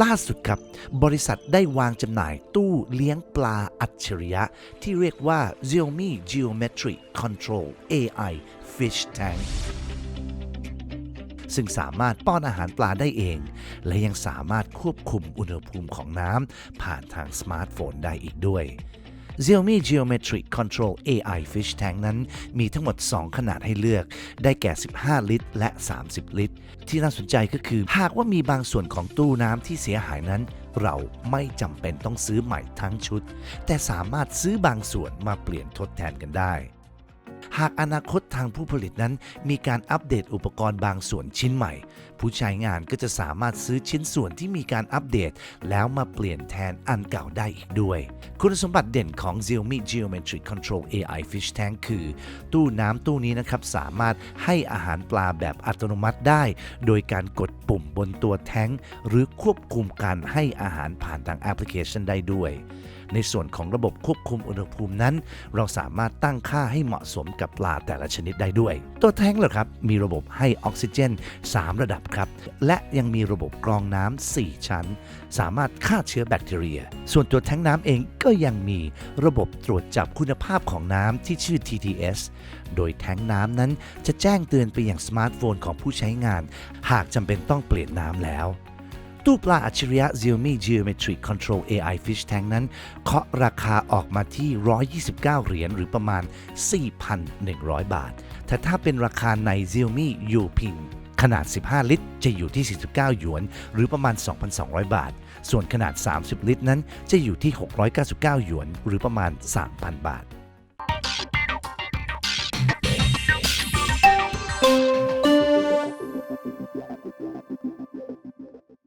ล่าสุดครับบริษัทได้วางจำหน่ายตู้เลี้ยงปลาอัจฉริยะที่เรียกว่า Xiaomi Geometric Control AI Fish Tank ซึ่งสามารถป้อนอาหารปลาได้เองและยังสามารถควบคุมอุณหภูมิของน้ำผ่านทางสมาร์ทโฟนได้อีกด้วย Xiaomi Geometric Control AI Fish Tank นั้นมีทั้งหมด 2 ขนาดให้เลือกได้แก่ 15 ลิตร และ 30 ลิตร ที่น่าสนใจก็คือหากว่ามีบางส่วนของตู้น้ำที่เสียหายนั้นเราไม่จำเป็นต้องซื้อใหม่ทั้งชุดแต่สามารถซื้อบางส่วนมาเปลี่ยนทดแทนกันได้หากอนาคตทางผู้ผลิตนั้นมีการอัปเดตอุปกรณ์บางส่วนชิ้นใหม่ผู้ใช้งานก็จะสามารถซื้อชิ้นส่วนที่มีการอัปเดตแล้วมาเปลี่ยนแทนอันเก่าได้อีกด้วยคุณสมบัติเด่นของ Xiaomi Geometric Control AI Fish Tank คือตู้น้ำตู้นี้นะครับสามารถให้อาหารปลาแบบอัตโนมัติได้โดยการกดปุ่มบนตัวแท้งหรือควบคุมการให้อาหารผ่านทางแอปพลิเคชันได้ด้วยในส่วนของระบบควบคุมอุณหภูมินั้นเราสามารถตั้งค่าให้เหมาะสมกับปลาแต่ละชนิดได้ด้วยตัวแท้งเหรอครับมีระบบให้ออกซิเจน3ระดับครับและยังมีระบบกรองน้ำ4ชั้นสามารถฆ่าเชื้อแบคทีเรียส่วนตัวแท้งน้ำเองก็ยังมีระบบตรวจจับคุณภาพของน้ำที่ชื่อ TTS โดยแท้งน้ำนั้นจะแจ้งเตือนไปยังสมาร์ทโฟนของผู้ใช้งานหากจำเป็นต้องเปลี่ยนน้ำแล้วตู้ปลาอัจฉริยะ Xiaomi Geometric Control AI Fish Tank นั้นเคาะราคาออกมาที่129เหรียญหรือประมาณ 4,100 บาทแต่ถ้าเป็นราคาใน Xiaomi Yuping ขนาด15ลิตรจะอยู่ที่49หยวนหรือประมาณ 2,200 บาทส่วนขนาด30ลิตรนั้นจะอยู่ที่699หยวนหรือประมาณ 3,000 บาท